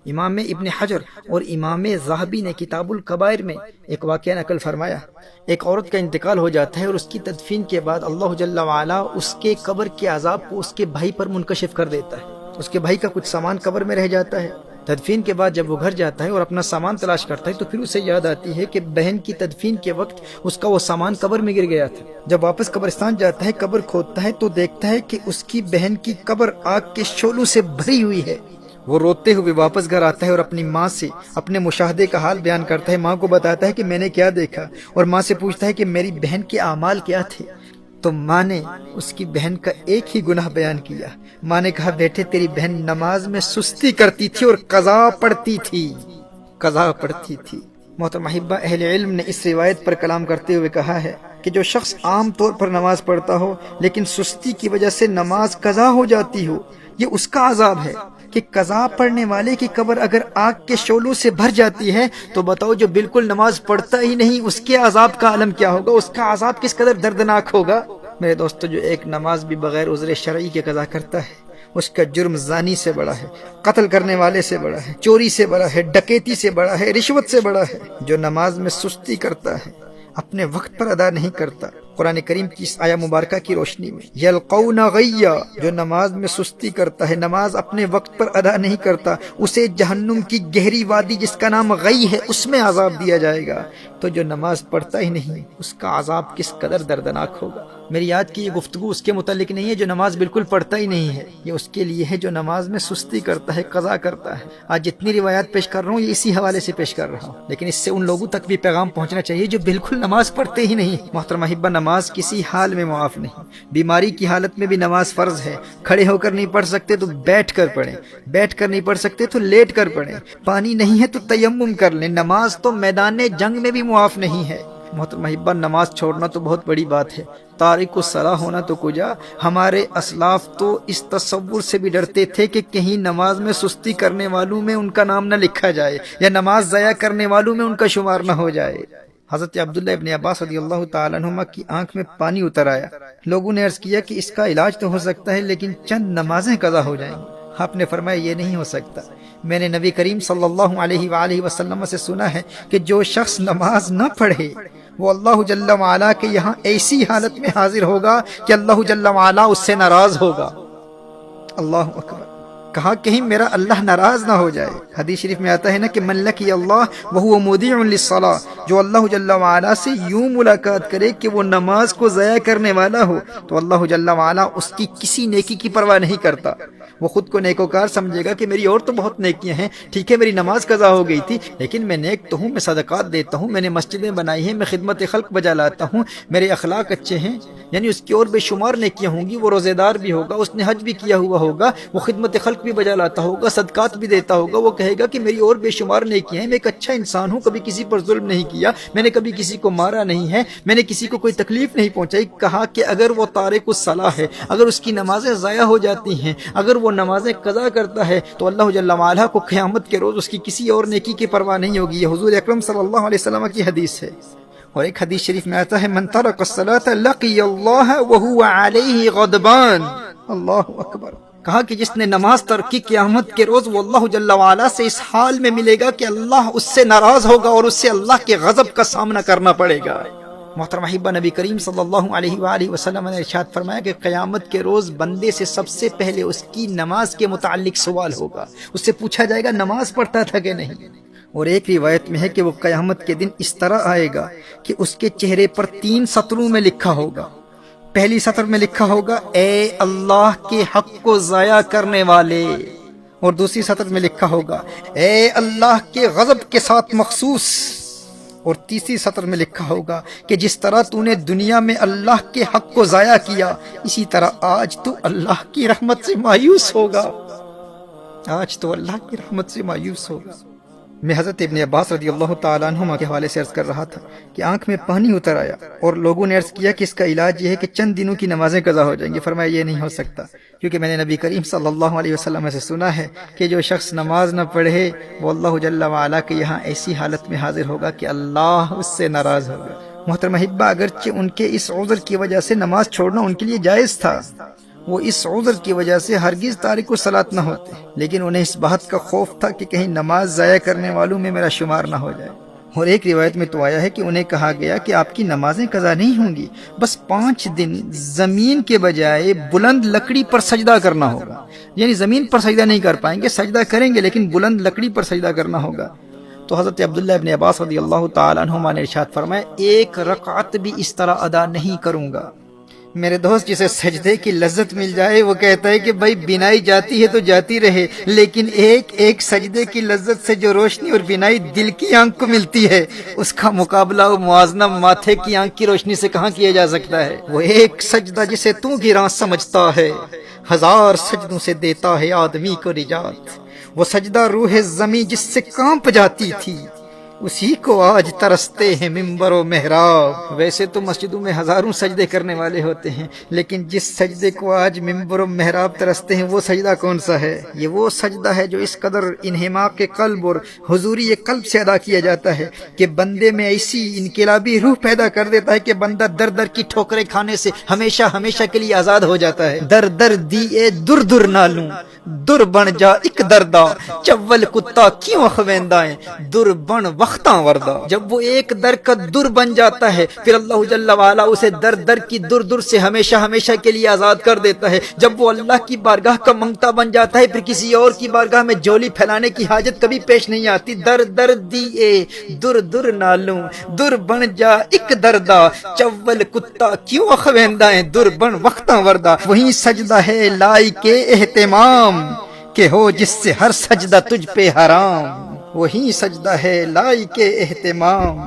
امام ابن حجر اور امام ذہبی نے کتاب الکبائر میں ایک واقعہ نقل فرمایا، ایک عورت کا انتقال ہو جاتا ہے اور اس کی تدفین کے بعد اللہ جل وعلا اس کے قبر کے عذاب کو اس کے بھائی پر منکشف کر دیتا ہے۔ اس کے بھائی کا کچھ سامان قبر میں رہ جاتا ہے۔ تدفین کے بعد جب وہ گھر جاتا ہے اور اپنا سامان تلاش کرتا ہے تو پھر اسے یاد آتی ہے کہ بہن کی تدفین کے وقت اس کا وہ سامان قبر میں گر گیا تھا۔ جب واپس قبرستان جاتا ہے، قبر کھودتا ہے تو دیکھتا ہے کہ اس کی بہن کی قبر آگ کے شعلوں سے بھری ہوئی ہے۔ وہ روتے ہوئے واپس گھر آتا ہے اور اپنی ماں سے اپنے مشاہدے کا حال بیان کرتا ہے۔ ماں کو بتاتا ہے کہ میں نے کیا دیکھا، اور ماں سے پوچھتا ہے کہ میری بہن کے اعمال کیا تھے۔ تو ماں نے اس کی بہن کا ایک ہی گناہ بیان کیا۔ ماں نے کہا، بیٹے تیری بہن نماز میں سستی کرتی تھی اور قضا پڑھتی تھی۔ محترم احبہ، اہل علم نے اس روایت پر کلام کرتے ہوئے کہا ہے کہ جو شخص عام طور پر نماز پڑھتا ہو لیکن سستی کی وجہ سے نماز قضا ہو جاتی ہو، یہ اس کا عذاب ہے کہ قضا پڑھنے والے کی قبر اگر آگ کے شعلوں سے بھر جاتی ہے تو بتاؤ جو بالکل نماز پڑھتا ہی نہیں اس کے عذاب کا عالم کیا ہوگا، اس کا عذاب کس قدر دردناک ہوگا۔ میرے دوستو، جو ایک نماز بھی بغیر عذر شرعی کے قضا کرتا ہے اس کا جرم زانی سے بڑا ہے، قتل کرنے والے سے بڑا ہے، چوری سے بڑا ہے، ڈکیتی سے بڑا ہے، رشوت سے بڑا ہے۔ جو نماز میں سستی کرتا ہے، اپنے وقت پر ادا نہیں کرتا، قرآن کریم کی اس آیہ مبارکہ کی روشنی میں یلقون غیا، جو نماز میں سستی کرتا ہے، نماز اپنے وقت پر ادا نہیں کرتا، اسے جہنم کی گہری وادی جس کا نام غی ہے اس میں عذاب دیا جائے گا۔ تو جو نماز پڑھتا ہی نہیں اس کا عذاب کس قدر دردناک ہوگا۔ میری آج کی یہ گفتگو اس کے متعلق نہیں ہے جو نماز بالکل پڑھتا ہی نہیں ہے، یہ اس کے لیے ہے جو نماز میں سستی کرتا ہے، قضا کرتا ہے۔ آج جتنی روایات پیش کر رہا ہوں یہ اسی حوالے سے پیش کر رہا ہوں، لیکن اس سے ان لوگوں تک بھی پیغام پہنچنا چاہیے جو بالکل نماز پڑھتے ہی نہیں۔ محترم احبہ، نماز کسی حال میں معاف نہیں۔ بیماری کی حالت میں بھی نماز فرض ہے۔ کھڑے ہو کر نہیں پڑھ سکتے تو بیٹھ کر پڑھیں، بیٹھ کر نہیں پڑھ سکتے تو لیٹ کر پڑھیں، پانی نہیں ہے تو تیمم کر لیں۔ نماز تو میدان جنگ میں بھی معاف نہیں ہے۔ محترم احبہ، نماز چھوڑنا تو بہت بڑی بات ہے، تارک الصلاۃ ہونا تو کجا۔ ہمارے اسلاف تو اس تصور سے بھی ڈرتے تھے کہ کہیں نماز میں سستی کرنے والوں میں ان کا نام نہ لکھا جائے یا نماز ضائع کرنے والوں میں ان کا شمار نہ ہو جائے۔ حضرت عبداللہ ابن عباس رضی اللہ تعالیٰ عنہما کی آنکھ میں پانی اتر آیا۔ لوگوں نے عرض کیا کہ اس کا علاج تو ہو سکتا ہے لیکن چند نمازیں قضا ہو جائیں گی۔ آپ نے فرمایا یہ نہیں ہو سکتا۔ میں نے نبی کریم صلی اللہ علیہ وآلہ وسلم سے سنا ہے کہ جو شخص نماز نہ پڑھے وہ اللہ جل وعلا کے یہاں ایسی حالت میں حاضر ہوگا کہ اللہ جل وعلا اس سے ناراض ہوگا۔ اللہ اکبر۔ کہا کہیں میرا اللہ ناراض نہ ہو جائے۔ حدیث شریف میں آتا ہے نا کہ من لقی اللہ وہو مودع للصلاۃ، جو اللہ جل وعلا سے یوں ملاقات کرے کہ وہ نماز کو ضائع کرنے والا ہو تو اللہ جل وعلا اس کی کسی نیکی کی پرواہ نہیں کرتا۔ وہ خود کو نیکوکار سمجھے گا کہ میری اور تو بہت نیکیاں ہیں، ٹھیک ہے میری نماز قضا ہو گئی تھی لیکن میں نیک تو ہوں، میں صدقات دیتا ہوں، میں نے مسجدیں بنائی ہیں، میں خدمت خلق بجا لاتا ہوں، میرے اخلاق اچھے ہیں، یعنی اس کی اور بے شمار نیکیاں ہوں گی۔ وہ روزے دار بھی ہوگا، اس نے حج بھی کیا ہوا ہوگا، وہ خدمت خلق بھی بجا لاتا ہوگا، صدقات بھی دیتا ہوگا۔ وہ کہے گا کہ میری اور بے شمار نیکیاں ہیں، میں ایک اچھا انسان ہوں، کبھی کسی پر ظلم نہیں کیا، میں نے کبھی کسی کو مارا نہیں ہے، میں نے کسی کو کوئی تکلیف نہیں پہنچائی۔ کہا کہ اگر وہ تارک الصلاۃ ہے، اگر اس کی نمازیں ضائع ہو جاتی ہیں، اگر وہ نمازیں قضا کرتا ہے تو اللہ جل وعلا کو قیامت کے روز اس کی کسی اور نیکی کی پرواہ نہیں ہوگی۔ یہ حضور اکرم صلی اللہ علیہ وسلم کی حدیث ہے۔ اور ایک حدیث شریف میں آتا ہے من ترک الصلاۃ لقی اللہ وہو علیہ غضبان۔ اللہ اکبر۔ کہا کہ جس نے نماز ترک کی قیامت کے روز وہ اللہ جل وعلا سے اس حال میں ملے گا کہ اللہ اس سے ناراض ہوگا اور اس سے اللہ کے غضب کا سامنا کرنا پڑے گا۔ محترم احبہ، نبی کریم صلی اللہ علیہ وآلہ وسلم نے ارشاد فرمایا کہ قیامت کے روز بندے سے سب سے پہلے اس کی نماز کے متعلق سوال ہوگا، اس سے پوچھا جائے گا نماز پڑھتا تھا کہ نہیں۔ اور ایک روایت میں ہے کہ وہ قیامت کے دن اس طرح آئے گا کہ اس کے چہرے پر 3 سطروں میں لکھا ہوگا۔ پہلی سطر میں لکھا ہوگا اے اللہ کے حق کو ضائع کرنے والے، اور دوسری سطر میں لکھا ہوگا اے اللہ کے غضب کے ساتھ مخصوص، اور تیسری سطر میں لکھا ہوگا کہ جس طرح تو نے دنیا میں اللہ کے حق کو ضائع کیا اسی طرح آج تو اللہ کی رحمت سے مایوس ہوگا، آج تو اللہ کی رحمت سے مایوس ہوگا۔ میں حضرت ابن عباس رضی اللہ تعالیٰ عنہما کے حوالے سے عرض کر رہا تھا کہ آنکھ میں پانی اتر آیا اور لوگوں نے عرض کیا کہ اس کا علاج یہ ہے کہ چند دنوں کی نمازیں قضا ہو جائیں گی۔ فرمایا یہ نہیں ہو سکتا، کیونکہ میں نے نبی کریم صلی اللہ علیہ وسلم سے سنا ہے کہ جو شخص نماز نہ پڑھے وہ اللہ جل وعلا کے یہاں ایسی حالت میں حاضر ہوگا کہ اللہ اس سے ناراض ہوگا۔ محترم احبہ، اگرچہ ان کے اس عذر کی وجہ سے نماز چھوڑنا ان کے لیے جائز تھا، وہ اس عذر کی وجہ سے ہرگز تارک الصلاۃ نہ ہوتے، لیکن انہیں اس بات کا خوف تھا کہ کہیں نماز ضائع کرنے والوں میں میرا شمار نہ ہو جائے۔ اور ایک روایت میں تو آیا ہے کہ انہیں کہا گیا کہ آپ کی نمازیں قضا نہیں ہوں گی، بس 5 دن زمین کے بجائے بلند لکڑی پر سجدہ کرنا ہوگا، یعنی زمین پر سجدہ نہیں کر پائیں گے، سجدہ کریں گے لیکن بلند لکڑی پر سجدہ کرنا ہوگا۔ تو حضرت عبداللہ ابن عباس رضی اللہ تعالیٰ عنہما نے ارشاد فرمایا، 1 رکعت بھی اس طرح ادا نہیں کروں گا۔ میرے دوست، جسے سجدے کی لذت مل جائے وہ کہتا ہے کہ بھائی بینائی جاتی ہے تو جاتی رہے، لیکن ایک سجدے کی لذت سے جو روشنی اور بینائی دل کی آنکھ کو ملتی ہے، اس کا مقابلہ و موازنہ ماتھے کی آنکھ کی روشنی سے کہاں کیا جا سکتا ہے۔ وہ ایک سجدہ جسے تو گراں سمجھتا ہے، 1000 سجدوں سے دیتا ہے آدمی کو نجات۔ وہ سجدہ روح زمیں جس سے کانپ جاتی تھی، اسی کو آج ترستے ہیں ممبر و محراب۔ ویسے تو مسجدوں میں ہزاروں سجدے کرنے والے ہوتے ہیں، لیکن جس سجدے کو آج ممبر و محراب ترستے ہیں وہ سجدہ کون سا ہے؟ یہ وہ سجدہ ہے جو اس قدر انہماک قلب اور حضوری قلب سے ادا کیا جاتا ہے کہ بندے میں ایسی انقلابی روح پیدا کر دیتا ہے کہ بندہ در در کی ٹھوکریں کھانے سے ہمیشہ ہمیشہ کے لیے آزاد ہو جاتا ہے۔ در در دیے در در نالوں، در بن جا ایک دردا، چول کتا کیوں اخویندائیں، در بن وقتاں وردہ۔ جب وہ ایک در کا در بن جاتا ہے پھر اللہ جل وعلا اسے در در کی در در سے ہمیشہ ہمیشہ کے لیے آزاد کر دیتا ہے۔ جب وہ اللہ کی بارگاہ کا منگتا بن جاتا ہے پھر کسی اور کی بارگاہ میں جولی پھیلانے کی حاجت کبھی پیش نہیں آتی۔ در در دیے در در نالوں، در بن جا ایک دردا، چول کتا کیوں اخویندائیں، در بن وقتاں وردہ۔ وہی سجدہ ہے لائق اہتمام کہ ہو جس سے ہر سجدہ تجھ پہ حرام۔ وہی سجدہ ہے لائق اہتمام